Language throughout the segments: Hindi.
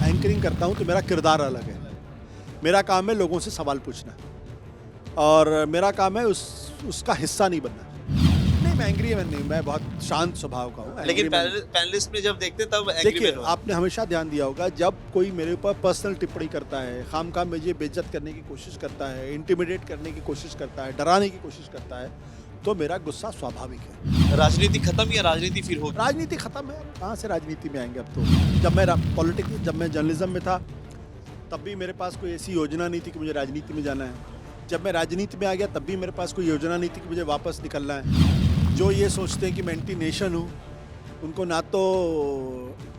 एंकरिंग करता हूँ तो मेरा किरदार अलग है। मेरा काम है लोगों से सवाल पूछना और मेरा काम है उसका हिस्सा नहीं बनना। नहीं, मैं एंग्री मैन नहीं, मैं बहुत शांत स्वभाव का हूँ। लेकिन एंग्री मैन पैनलिस्ट में जब देखते तब एंग्री देखिए, मैन हो। आपने हमेशा ध्यान दिया होगा जब कोई मेरे ऊपर पर्सनल टिप्पणी करता है, खामखा मुझे बेइज्जत करने की कोशिश करता है, इंटिमिडेट करने की कोशिश करता है, डराने की कोशिश करता है, तो मेरा गुस्सा स्वाभाविक है। राजनीति खत्म या राजनीति फिर होगी? राजनीति खत्म है, कहाँ से राजनीति में आएंगे अब तो। जब मैं जर्नलिज्म में था तब भी मेरे पास कोई ऐसी योजना नहीं थी कि मुझे राजनीति में जाना है। जब मैं राजनीति में आ गया तब भी मेरे पास कोई योजना नहीं थी कि मुझे वापस निकलना है। जो ये सोचते हैं कि मैं एंटी नेशन हूँ, उनको ना तो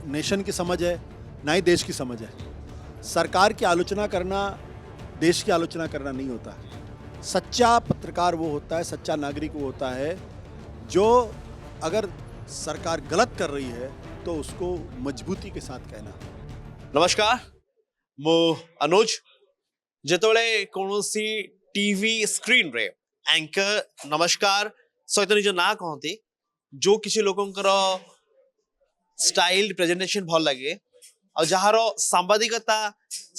नेशन की समझ है ना ही देश की समझ है। सरकार की आलोचना करना देश की आलोचना करना नहीं होता। सच्चा पत्रकार वो होता है, सच्चा नागरिक वो होता है जो अगर सरकार गलत कर रही है तो उसको मजबूती के साथ कहना। नमस्कार, मो अनुज। जेतोले कौनसी टीवी स्क्रीन रे एंकर नमस्कार सहित निज ना कहते जो किसी लोकंकर स्टाइल प्रेजेंटेशन भल लगे और जहार सांबादिकता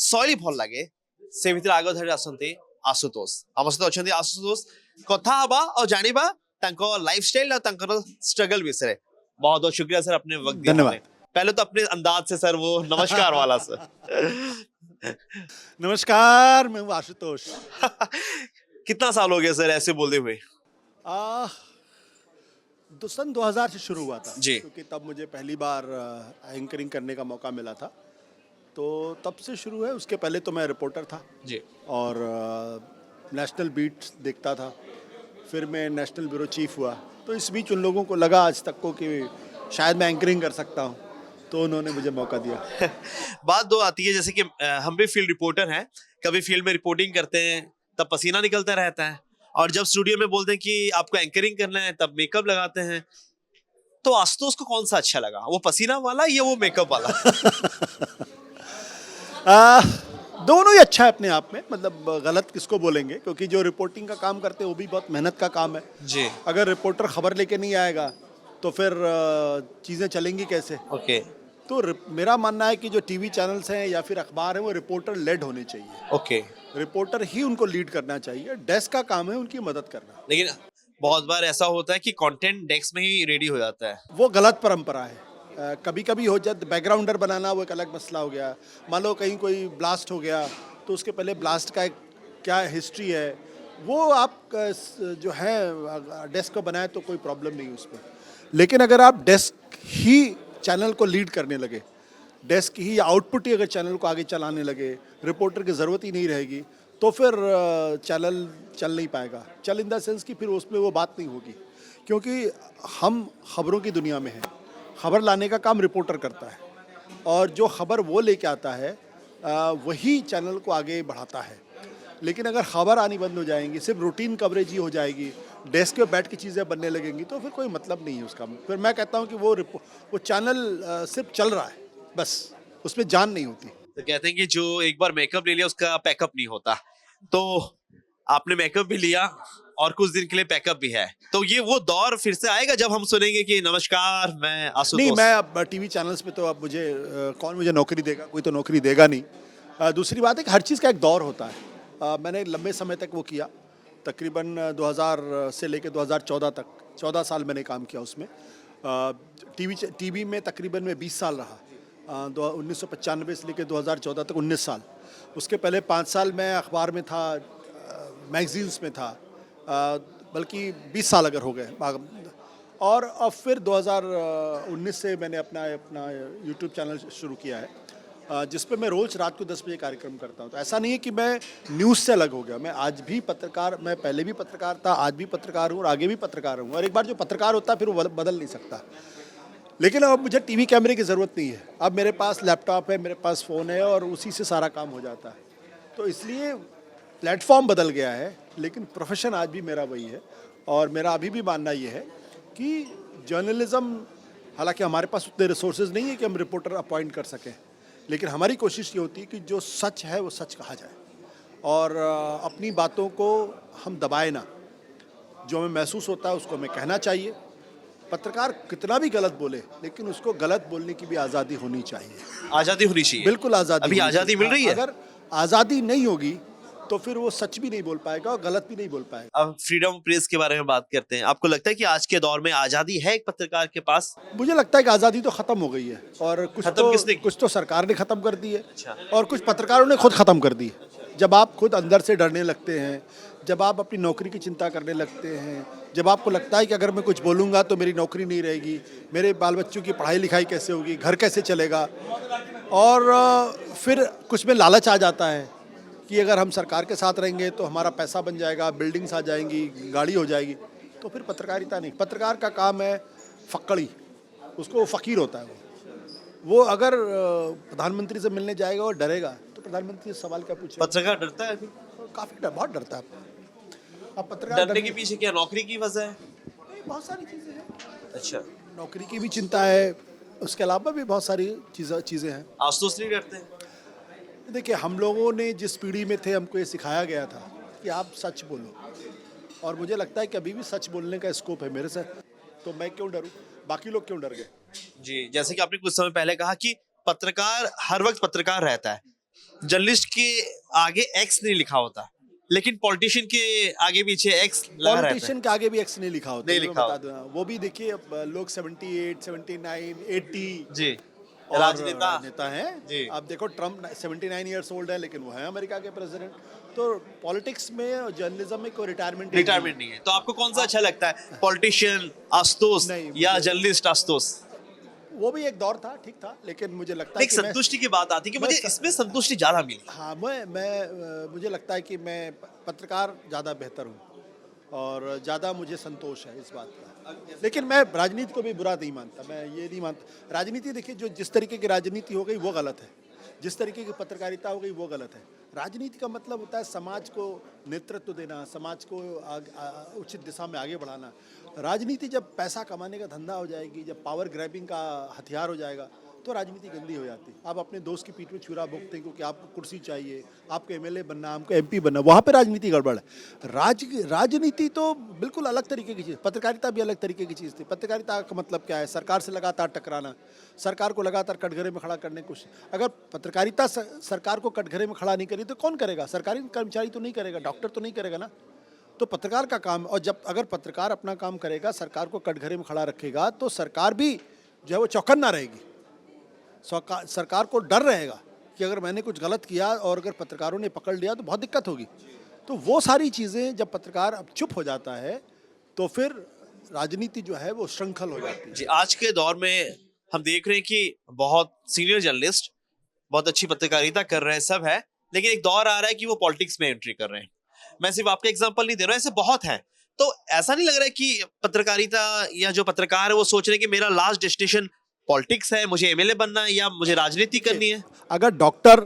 शैली भल लगे से भितर आग धरी आसंती आशुतोष। हम सहित अच्छे आशुतोष कथा हवा और जानिबा तांको लाइफस्टाइल और तांकर स्ट्रगल विषय। बहुत बहुत शुक्रिया सर अपने वक्त दिया धन्यवाद। हमें। पहले तो अपने अंदाज से सर वो नमस्कार वाला सर। नमस्कार, मैं हूँ आशुतोष। कितना साल हो गया सर ऐसे बोलते हुए? सन 2000 से शुरू हुआ था जी। क्योंकि तब मुझे पहली बार एंकरिंग करने का मौका मिला था, तो तब से शुरू है। उसके पहले तो मैं रिपोर्टर था जी। और नेशनल बीट देखता था, फिर मैं नेशनल ब्यूरो चीफ हुआ। तो इस बीच उन लोगों को लगा आज तक को कि शायद मैं एंकरिंग कर सकता हूँ, तो उन्होंने मुझे मौका दिया। बात दो आती है जैसे कि हम भी फील्ड रिपोर्टर हैं, कभी फील्ड में रिपोर्टिंग करते हैं तब पसीना निकलता रहता है, और जब स्टूडियो में बोलते हैं कि आपको एंकरिंग करना है तब मेकअप लगाते हैं। तो आशुतोष को कौन सा अच्छा लगा, वो पसीना वाला या वो मेकअप वाला? दोनों ही अच्छा है अपने आप में, मतलब गलत किसको बोलेंगे, क्योंकि जो रिपोर्टिंग का काम करते हैं वो भी बहुत मेहनत का काम है जी। अगर रिपोर्टर खबर लेके नहीं आएगा तो फिर चीज़ें चलेंगी कैसे। ओके। तो मेरा मानना है कि जो टीवी चैनल्स हैं या फिर अखबार हैं वो रिपोर्टर लेड होने चाहिए। ओके। रिपोर्टर ही उनको लीड करना चाहिए, डेस्क का काम है उनकी मदद करना। लेकिन बहुत बार ऐसा होता है कि कंटेंट डेस्क में ही रेडी हो जाता है। वो गलत परंपरा है। कभी कभी हो जाता, बैकग्राउंडर बनाना वो एक अलग मसला हो गया। मान लो कहीं कोई ब्लास्ट हो गया तो उसके पहले ब्लास्ट का एक क्या हिस्ट्री है, वो आप जो है डेस्क को बनाए तो कोई प्रॉब्लम नहीं है उस पर। लेकिन अगर आप डेस्क ही चैनल को लीड करने लगे, डेस्क ही आउटपुट ही अगर चैनल को आगे चलाने लगे, रिपोर्टर की ज़रूरत ही नहीं रहेगी, तो फिर चैनल चल नहीं पाएगा। चल इन द सेंस कि फिर उसमें वो बात नहीं होगी, क्योंकि हम खबरों की दुनिया में हैं। खबर लाने का काम रिपोर्टर करता है और जो खबर वो लेके आता है वही चैनल को आगे बढ़ाता है। लेकिन अगर खबर आनी बंद हो जाएंगी, सिर्फ रूटीन कवरेज ही हो जाएगी, डेस्क पे बैठ के चीज़ें बनने लगेंगी, तो फिर कोई मतलब नहीं है उसका। फिर मैं कहता हूँ कि वो चैनल सिर्फ चल रहा है, बस उसमें जान नहीं होती। तो कहते हैं कि जो एक बार मेकअप ले लिया उसका पैकअप नहीं होता। तो आपने मेकअप भी लिया और कुछ दिन के लिए पैकअप भी है, तो ये वो दौर फिर से आएगा जब हम सुनेंगे कि नमस्कार मैं आशुतोष। नहीं, मैं अब टीवी चैनल्स पे तो अब मुझे कौन मुझे नौकरी देगा, कोई तो नौकरी देगा नहीं। दूसरी बात है कि हर चीज़ का एक दौर होता है। मैंने लंबे समय तक वो किया, तकरीबन 2000 से लेकर 2014 तक 14 साल मैंने काम किया उसमें। टीवी में तकरीबन मैं 20 साल रहा। 1995 से लेकर 2014 तक 19 साल। उसके पहले 5 साल मैं अखबार में था, मैगजीन्स में था, बल्कि 20 साल अगर हो गए। और अब फिर 2019 से मैंने अपना यूट्यूब चैनल शुरू किया है, जिस पे मैं रोज़ रात को 10 बजे कार्यक्रम करता हूँ। तो ऐसा नहीं है कि मैं न्यूज़ से अलग हो गया, मैं आज भी पत्रकार, मैं पहले भी पत्रकार था, आज भी पत्रकार हूँ और आगे भी पत्रकार हूँ। और एक बार जो पत्रकार होता है फिर वो बदल नहीं सकता। लेकिन अब मुझे टीवी कैमरे की ज़रूरत नहीं है, अब मेरे पास लैपटॉप है, मेरे पास फ़ोन है और उसी से सारा काम हो जाता है। तो इसलिए प्लेटफॉर्म बदल गया है, लेकिन प्रोफेशन आज भी मेरा वही है। और मेरा अभी भी मानना ये है कि जर्नलिज़्म, हालांकि हमारे पास उतने रिसोर्सेज नहीं है कि हम रिपोर्टर अपॉइंट कर सकें, लेकिन हमारी कोशिश ये होती है कि जो सच है वो सच कहा जाए और अपनी बातों को हम दबाए ना। जो हमें महसूस होता है उसको हमें कहना चाहिए पत्रकार कितना भी गलत बोले, लेकिन उसको गलत बोलने की भी आज़ादी होनी चाहिए। आजादी होनी चाहिए। बिल्कुल आज़ादी अभी होनी आजादी चाहिए। मिल रही है? अगर आज़ादी नहीं होगी तो फिर वो सच भी नहीं बोल पाएगा और गलत भी नहीं बोल पाएगा। अब फ्रीडम प्रेस के बारे में बात करते हैं। आपको लगता है कि आज के दौर में आजादी है एक पत्रकार के पास? मुझे लगता है कि आज़ादी तो ख़त्म हो गई है और खत्म किसने की? कुछ तो सरकार ने ख़त्म कर दी है अच्छा। और कुछ पत्रकारों ने खुद ख़त्म कर दी है। जब आप खुद अंदर से डरने लगते हैं, जब आप अपनी नौकरी की चिंता करने लगते हैं, जब आपको लगता है कि अगर मैं कुछ बोलूँगा तो मेरी नौकरी नहीं रहेगी, मेरे बाल बच्चों की पढ़ाई लिखाई कैसे होगी, घर कैसे चलेगा, और फिर कुछ में लालच आ जाता है कि अगर हम सरकार के साथ रहेंगे तो हमारा पैसा बन जाएगा, बिल्डिंग्स आ जाएंगी, गाड़ी हो जाएगी, तो फिर पत्रकारिता नहीं। पत्रकार का काम है फक्कड़ी, उसको फ़कीर होता है वो अगर प्रधानमंत्री से मिलने जाएगा और डरेगा तो प्रधानमंत्री से सवाल क्या पूछेगा? पत्रकार डरता है अभी? काफ़ी बहुत डरता है। अब पत्रकार डरने के पीछे क्या नौकरी की वजह है? नहीं, बहुत सारी चीज़ें हैं। अच्छा। नौकरी की भी चिंता है, उसके अलावा भी बहुत सारी चीज़ें हैं। आशुतोष नहीं डरते? देखिए, हम लोगों ने जिस पीढ़ी में थे हमको ये सिखाया गया था कि आप सच बोलो, और मुझे लगता है कि अभी भी सच बोलने का स्कोप है मेरे से, तो मैं क्यों डरूं? बाकी लोग क्यों डर गए? जी, जैसे कि आपने कुछ समय पहले कहा कि पत्रकार हर वक्त पत्रकार रहता है। जर्नलिस्ट के आगे एक्स नहीं लिखा होता, लेकिन पॉलिटिशियन के आगे पीछे एक्स लगा रहता है। पॉलिटिशियन के आगे भी एक्स नहीं लिखा होता, नहीं ये मैं लिखा बता दूं। वो भी देखिए, अब लोग 78, 79, 80 जी। और राजनेता नेता हैं। जी। आप देखो, ट्रम्प 79 ईयर्स ओल्ड है, लेकिन वो है अमेरिका के प्रेसिडेंट। तो पॉलिटिक्स में और जर्नलिज्म में कोई रिटायरमेंट रिटायरमेंट नहीं है। तो आपको कौन सा अच्छा लगता है, पॉलिटिशियन आशुतोष नहीं, या मुझे- जर्नलिस्ट आशुतोष? वो भी एक दौर था, ठीक था, लेकिन मुझे लगता है एक कि मैं, संतुष्टि की बात आती है कि मैं मुझे स- इसमें संतुष्टि ज्यादा मिली। हाँ, मुझे लगता है कि मैं पत्रकार ज़्यादा बेहतर हूँ और ज़्यादा मुझे संतोष है इस बात का। लेकिन मैं राजनीति को भी बुरा नहीं मानता, मैं ये नहीं मानता। राजनीति देखिए, जो जिस तरीके की राजनीति हो गई वो गलत है, जिस तरीके की पत्रकारिता हो गई वो गलत है। राजनीति का मतलब होता है समाज को नेतृत्व देना, समाज को उचित दिशा में आगे बढ़ाना। राजनीति जब पैसा कमाने का धंधा हो जाएगी, जब पावर ग्रैबिंग का हथियार हो जाएगा, तो राजनीति गंदी हो जाती है। आप अपने दोस्त की पीठ में छुरा भोंकते हैं क्योंकि आपको कुर्सी चाहिए, आपको एमएलए बनना, हमको एमपी बनना, वहाँ पे राजनीति गड़बड़ है। राजनीति तो बिल्कुल अलग तरीके की चीज़, पत्रकारिता भी अलग तरीके की चीज़ थी। पत्रकारिता का मतलब क्या है? सरकार से लगातार टकराना, सरकार को लगातार कटघरे में खड़ा करने की कोशिश। अगर पत्रकारिता सरकार को कटघरे में खड़ा नहीं करी तो कौन करेगा? सरकारी कर्मचारी तो नहीं करेगा, डॉक्टर तो नहीं करेगा ना। तो पत्रकार का काम, और जब अगर पत्रकार अपना काम करेगा, सरकार को कटघरे में खड़ा रखेगा, तो सरकार भी जो है वो चौकन्ना रहेगी। सरकार को डर रहेगा कि अगर मैंने कुछ गलत किया और अगर पत्रकारों ने पकड़ लिया तो बहुत दिक्कत होगी। तो वो सारी चीज़ें जब पत्रकार अब चुप हो जाता है तो फिर राजनीति जो है वो श्रृंखल हो जाती है। जी, आज के दौर में हम देख रहे हैं कि बहुत सीनियर जर्नलिस्ट बहुत अच्छी पत्रकारिता कर रहे हैं, सब है, लेकिन एक दौर आ रहा है कि वो पॉलिटिक्स में एंट्री कर रहे हैं। मैं सिर्फ आपका एग्जांपल नहीं दे रहा हूं, ऐसे बहुत हैं। तो ऐसा नहीं लग रहा है कि पत्रकारिता या जो पत्रकार है वो सोच रहे हैं कि मेरा लास्ट डेस्टिनेशन पॉलिटिक्स है, मुझे एमएलए बनना है या मुझे राजनीति करनी है? अगर डॉक्टर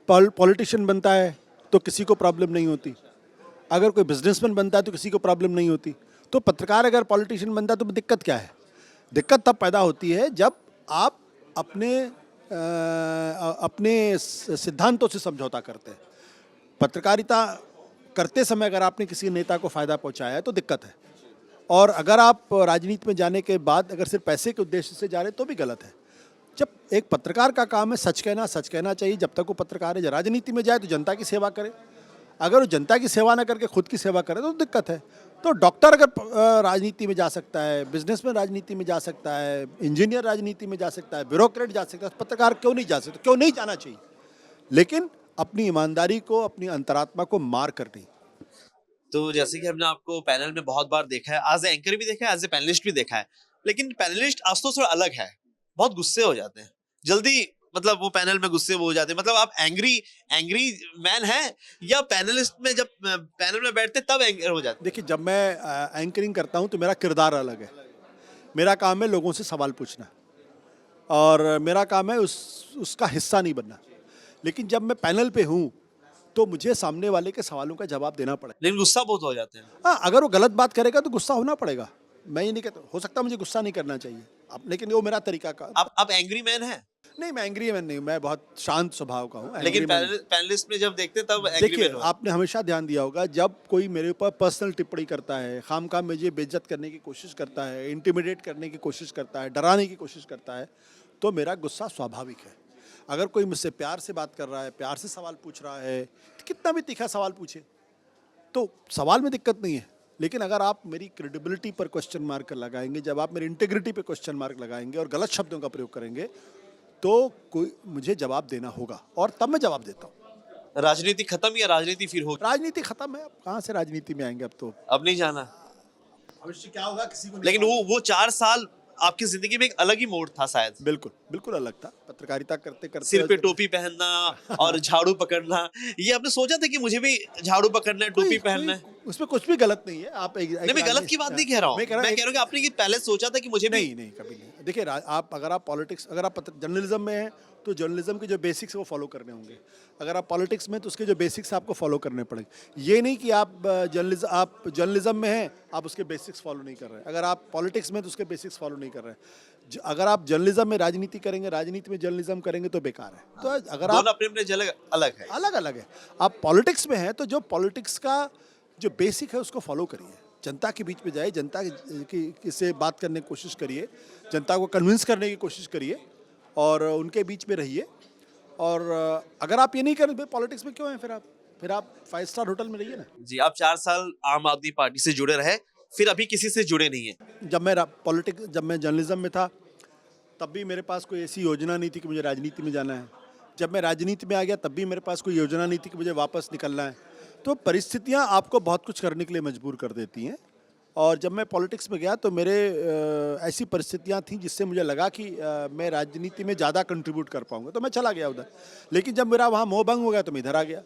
पॉलिटिशियन बनता है तो किसी को प्रॉब्लम नहीं होती, अगर कोई बिजनेसमैन बनता है तो किसी को प्रॉब्लम नहीं होती। तो पत्रकार अगर पॉलिटिशियन बनता है तो दिक्कत क्या है? दिक्कत तब पैदा होती है जब आप अपने सिद्धांतों से समझौता करते हैं। पत्रकारिता करते समय अगर आपने किसी नेता को फ़ायदा पहुंचाया है तो दिक्कत है, और अगर आप राजनीति में जाने के बाद अगर सिर्फ पैसे के उद्देश्य से जा रहे तो भी गलत है। जब एक पत्रकार का काम है सच कहना चाहिए जब तक वो पत्रकार है। राजनीति में जाए तो जनता की सेवा करे, अगर वो जनता की सेवा ना करके खुद की सेवा करे तो दिक्कत है। तो डॉक्टर अगर राजनीति में जा सकता है, बिजनेसमैन राजनीति में जा सकता है, इंजीनियर राजनीति में जा सकता है, ब्यूरोक्रेट जा सकता है, पत्रकार क्यों नहीं जा सकता? क्यों नहीं जाना चाहिए? लेकिन अपनी ईमानदारी को, अपनी अंतरात्मा को मार कर नहीं। तो जैसे कि हमने आपको पैनल में बहुत बार देखा है, एज ए एंकर भी देखा है, एज ए पैनलिस्ट भी देखा है, लेकिन पैनलिस्ट आज तो थोड़ा अलग है, बहुत गुस्से हो जाते हैं जल्दी, मतलब वो पैनल में गुस्से हो जाते हैं। मतलब आप एंग्री मैन है या पैनलिस्ट में जब पैनल में बैठते तब एंगर हो जाते? देखिए, जब मैं एंकरिंग करता हूं तो मेरा किरदार अलग है। मेरा काम है लोगों से सवाल पूछना और मेरा काम है उसका हिस्सा नहीं बनना। लेकिन जब मैं पैनल पे हूं तो मुझे सामने वाले के सवालों का जवाब देना पड़ेगा। लेकिन गुस्सा बहुत हो जाते हैं। हाँ, अगर वो गलत बात करेगा तो गुस्सा होना पड़ेगा। मैं ये नहीं कहता, हो सकता है मुझे गुस्सा नहीं करना चाहिए, लेकिन वो मेरा तरीका का। आप एंग्री मैन है? नहीं, मैं एंग्री मैन नहीं हूँ, मैं बहुत शांत स्वभाव का हूँ। लेकिन angry man नहीं। पैनलिस्ट में जब देखते तब एग्री देखिए, मैन हो। आपने हमेशा ध्यान दिया होगा, जब कोई मेरे ऊपर पर्सनल टिप्पणी करता है, खामखा मुझे बेइज्जत करने की कोशिश करता है, इंटिमिडेट करने की कोशिश करता है, डराने की कोशिश करता है, तो मेरा गुस्सा स्वाभाविक है। अगर कोई मुझसे प्यार से बात कर रहा है, प्यार से सवाल पूछ रहा है, कितना भी तीखा सवाल पूछे, तो सवाल में दिक्कत नहीं है। लेकिन अगर आप मेरी क्रेडिबिलिटी पर क्वेश्चन मार्क लगाएंगे, जब आप मेरी इंटीग्रिटी पे क्वेश्चन मार्क लगाएंगे और गलत शब्दों का प्रयोग करेंगे, तो कोई मुझे जवाब देना होगा, और तब मैं जवाब देता हूँ। राजनीति खत्म या राजनीति फिर होगी? राजनीति खत्म है, अब कहाँ से राजनीति में आएंगे अब तो। अब नहीं जाना। भविष्य क्या होगा किसी को नहीं लेकिन मालूम। वो 4 साल आपकी जिंदगी में एक अलग ही मोड़ था शायद। बिल्कुल बिल्कुल अलग था। पत्रकारिता करते करते सिर पे टोपी पहनना और झाड़ू पकड़ना, ये आपने सोचा था कि मुझे भी झाड़ू पकड़ना है, टोपी पहनना है? उसमें कुछ भी गलत नहीं है। आप नहीं, मैं गलत की बात नहीं कह रहा हूँ। मैं कह रहा हूँ कि आपने कि पहले सोचा था कि मुझे भी। नहीं नहीं, कभी नहीं। देखिए, आप अगर आप पॉलिटिक्स, अगर आप जर्नलिज्म में हैं तो जर्नलिज्म के जो बेसिक्स है वो फॉलो करने होंगे। अगर आप पॉलिटिक्स में, तो उसके जो बेसिक्स आपको फॉलो करने पड़ेंगे। ये नहीं कि आप जर्नलिज्म में हैं, आप उसके बेसिक्स फॉलो नहीं कर रहे हैं। अगर आप पॉलिटिक्स में, तो उसके बेसिक्स फॉलो नहीं कर रहे हैं। अगर आप जर्नलिज्म में राजनीति करेंगे, राजनीति में जर्नलिज्म करेंगे, तो बेकार है। तो अगर आप दोनों अपने जगह अलग है। अलग अलग है, आप पॉलिटिक्स में हैं तो जो पॉलिटिक्स का जो बेसिक है उसको फॉलो करिए। जनता के बीच में जाइए, जनता की से बात करने की कोशिश करिए, जनता को कन्विंस करने की कोशिश करिए और उनके बीच में रहिए। और अगर आप ये नहीं करें, पॉलिटिक्स में क्यों हैं फिर आप 5 स्टार होटल में रहिए ना। जी, आप 4 साल आम आदमी पार्टी से जुड़े रहे, फिर अभी किसी से जुड़े नहीं है। जब मैं जर्नलिज्म में था, तब भी मेरे पास कोई ऐसी योजना नहीं थी कि मुझे राजनीति में जाना है। जब मैं राजनीति में आ गया, तब भी मेरे पास कोई योजना नहीं थी कि मुझे वापस निकलना है। तो परिस्थितियां आपको बहुत कुछ करने के लिए मजबूर कर देती हैं। और जब मैं पॉलिटिक्स में गया, तो मेरे ऐसी परिस्थितियां थीं जिससे मुझे लगा कि मैं राजनीति में ज़्यादा कंट्रीब्यूट कर पाऊंगा, तो मैं चला गया उधर। लेकिन जब मेरा वहाँ मोह भंग हो गया, तो मैं इधर आ गया।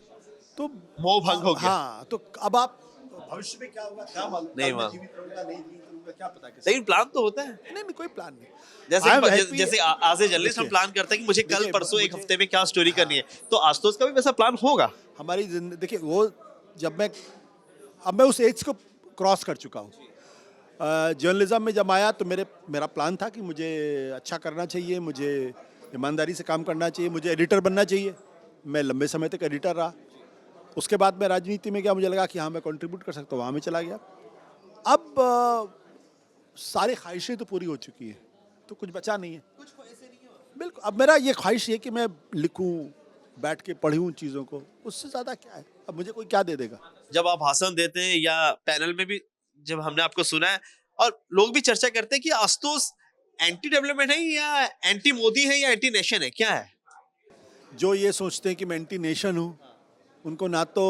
तो मोह भंग हो गया। हाँ, तो अब आप भविष्य में क्या होगा क्या मालूम, नहीं कल मैं मालूम। जीवित रहूंगा, नहीं जीवित रहूंगा, क्या पता किसी लेकिन प्लान तो होता है। नहीं नहीं, कोई प्लान नहीं। जैसे I am happy- जैसे आज से जर्नलिस्ट हम देखिए, प्लान करते हैं कि मुझे कल देखिए, परसों एक मुझे- हफ्ते में क्या स्टोरी करनी है, तो आशुतोष का भी वैसा प्लान होगा। हमारी जिंदगी, देखिए, वो जब मैं उस एज को क्रॉस कर चुका हूँ। जर्नलिज्म में जब आया, तो मेरा प्लान था कि मुझे अच्छा करना चाहिए, मुझे ईमानदारी से काम करना चाहिए, मुझे एडिटर बनना चाहिए। मैं लंबे समय तक एडिटर रहा। उसके बाद मैं राजनीति में गया, मुझे लगा कि हाँ, मैं कंट्रीब्यूट कर सकता हूँ, वहाँ में चला गया। अब सारी ख्वाहिशें तो पूरी हो चुकी हैं, तो कुछ बचा नहीं है। बिल्कुल, अब मेरा ये ख्वाहिश है कि मैं लिखूं, बैठ के पढ़ूं चीज़ों को, उससे ज़्यादा क्या है। अब मुझे कोई क्या दे देगा। जब आप भाषण देते हैं या पैनल में भी जब हमने आपको सुना है, और लोग भी चर्चा करते हैं कि आशुतोष एंटी डेवलपमेंट है या एंटी मोदी है या एंटी नेशन है, क्या है? जो ये सोचते हैं कि मैं एंटी नेशन हूँ, उनको ना तो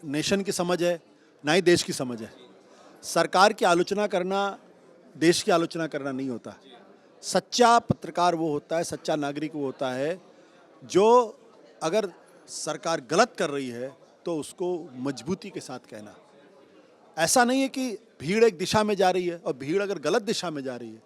नेशन की समझ है, ना ही देश की समझ है। सरकार की आलोचना करना देश की आलोचना करना नहीं होता। सच्चा पत्रकार वो होता है, सच्चा नागरिक वो होता है जो अगर सरकार गलत कर रही है तो उसको मजबूती के साथ कहना। ऐसा नहीं है कि भीड़ एक दिशा में जा रही है और भीड़ अगर गलत दिशा में जा रही है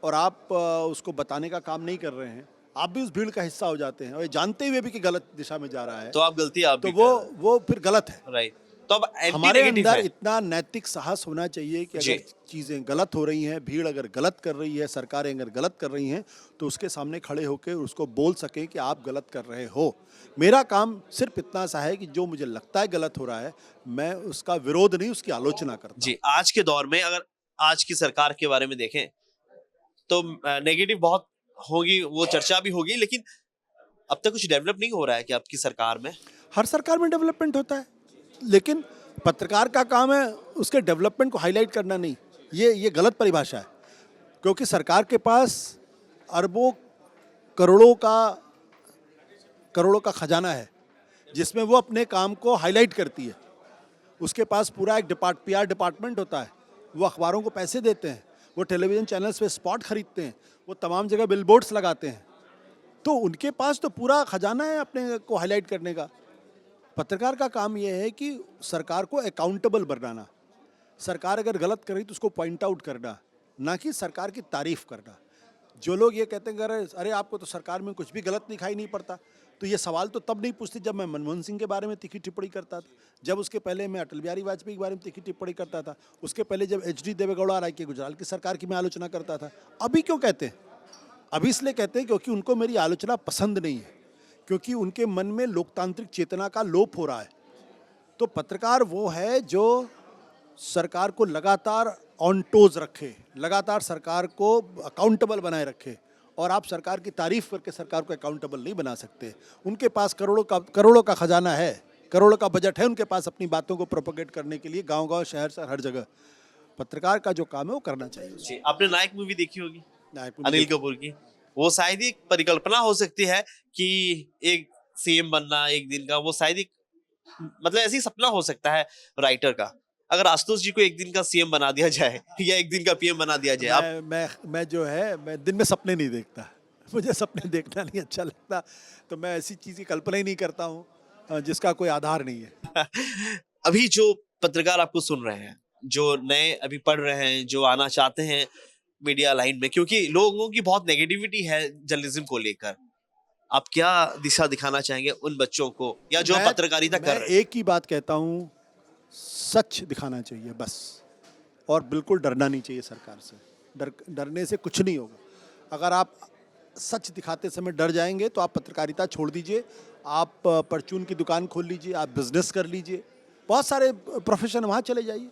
और आप उसको बताने का काम नहीं कर रहे हैं, आप भी उस भीड़ का हिस्सा हो जाते हैं और ये जानते हुए भी कि गलत दिशा में जा रहा है, तो आप गलती आप तो भी वो फिर गलत है। राइट। तो अब एंटी हमारे नेगेटिव अंदर है। इतना नैतिक साहस होना चाहिए कि जी। अगर चीज़ें गलत हो रही हैं, भीड़ अगर गलत कर रही है, सरकारें अगर गलत कर रही हैं, तो उसके सामने खड़े होकर उसको बोल सकें कि आप गलत कर रहे हो। मेरा काम सिर्फ इतना सा है कि जो मुझे लगता है गलत हो रहा है, मैं उसका विरोध नहीं, उसकी आलोचना करता हूं। जी, आज के दौर में अगर आज की सरकार के बारे में देखें तो नेगेटिव बहुत होगी, वो चर्चा भी होगी, लेकिन अब तक कुछ डेवलप नहीं हो रहा है कि आपकी सरकार में? हर सरकार में डेवलपमेंट होता है, लेकिन पत्रकार का काम है उसके डेवलपमेंट को हाईलाइट करना नहीं। ये गलत परिभाषा है, क्योंकि सरकार के पास अरबों करोड़ों का खजाना है जिसमें वो अपने काम को हाईलाइट करती है। उसके पास पूरा एक PR डिपार्टमेंट होता है। वो अखबारों को पैसे देते हैं, वो टेलीविज़न चैनल्स पे स्पॉट खरीदते हैं, वो तमाम जगह बिलबोर्ड्स लगाते हैं। तो उनके पास तो पूरा खजाना है अपने को हाईलाइट करने का। पत्रकार का काम यह है कि सरकार को अकाउंटेबल बनाना। सरकार अगर गलत कर रही तो उसको पॉइंट आउट करना, ना कि सरकार की तारीफ करना। जो लोग ये कहते हैं कि अरे आपको तो सरकार में कुछ भी गलत दिखाई नहीं पड़ता, तो ये सवाल तो तब नहीं पूछते जब मैं मनमोहन सिंह के बारे में तीखी टिप्पणी करता था, जब उसके पहले मैं अटल बिहारी वाजपेयी के बारे में तीखी टिप्पणी करता था, उसके पहले जब HD देवेगौड़ा राय के गुजराल की सरकार की मैं आलोचना करता था। अभी क्यों कहते हैं? अभी इसलिए कहते हैं क्योंकि उनको मेरी आलोचना पसंद नहीं है, क्योंकि उनके मन में लोकतांत्रिक चेतना का लोप हो रहा है। तो पत्रकार वो है जो सरकार को लगातार ऑन टोज रखे, लगातार सरकार को अकाउंटेबल बनाए रखे, और आप सरकार की तारीफ करके सरकार को अकाउंटेबल नहीं बना सकते। उनके पास करोड़ों का खजाना है, करोड़ों का बजट है उनके पास अपनी बातों को प्रोपोगेट करने के लिए, गांव-गांव, शहर हर जगह। पत्रकार का जो काम है वो करना चाहिए। जी, आपने नायक मूवी देखी होगी नायक अनिल कपूर की। वो शायद ही एक परिकल्पना हो सकती है कि एक सीएम बनना एक दिन का, वो शायद ही मतलब ऐसी सपना हो सकता है राइटर का। अगर आशुतोष जी को एक दिन का सीएम बना दिया जाए या एक दिन का पीएम बना दिया जाए, आप मैं जो है, मैं दिन में सपने नहीं देखता। मुझे सपने देखना नहीं अच्छा लगता, तो मैं ऐसी चीज़ की कल्पना ही नहीं करता हूँ जिसका कोई आधार नहीं है। अभी जो पत्रकार आपको सुन रहे हैं, जो नए अभी पढ़ रहे हैं, जो आना चाहते हैं मीडिया लाइन में, क्योंकि लोगों की बहुत नेगेटिविटी है जर्नलिज्म को लेकर, आप क्या दिशा दिखाना चाहेंगे उन बच्चों को या जो पत्रकारिता कर मैं रहे हैं? एक ही बात कहता हूँ, सच दिखाना चाहिए बस, और बिल्कुल डरना नहीं चाहिए सरकार से। डरने से कुछ नहीं होगा। अगर आप सच दिखाते समय डर जाएंगे तो आप पत्रकारिता छोड़ दीजिए, आप परचून की दुकान खोल लीजिए, आप बिजनेस कर लीजिए, बहुत सारे प्रोफेशन वहाँ चले जाइए।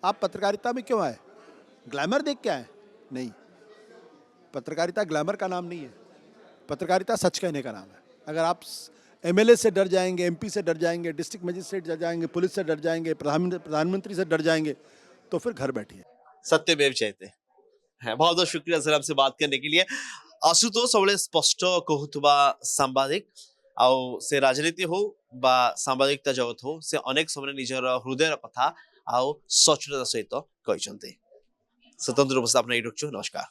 आप पत्रकारिता में क्यों आए? ग्लैमर देख के आए? नहीं, पत्रकारिता ग्लैमर का नाम नहीं है, पत्रकारिता सच कहने का नाम है। अगर आप एमएलए से डर जाएंगे, एमपी से डर जाएंगे, डिस्ट्रिक्ट मजिस्ट्रेट डर जाएंगे, पुलिस से डर जाएंगे, प्रधानमंत्री से डर जाएंगे, तो फिर घर बैठिए। सत्यमेव जयते हैं। बहुत बहुत शुक्रिया सर आपसे बात करने के लिए। आशुतोष सबले स्पष्ट कहूथुबा सांबादिक आउ से राजनीति हो बा सांबादिकता जगत हो, से अनेक समय निजर हृदय कथा आउ सचेतनता सहित कहते। स्वतंत्र रूप से अपना नमस्कार।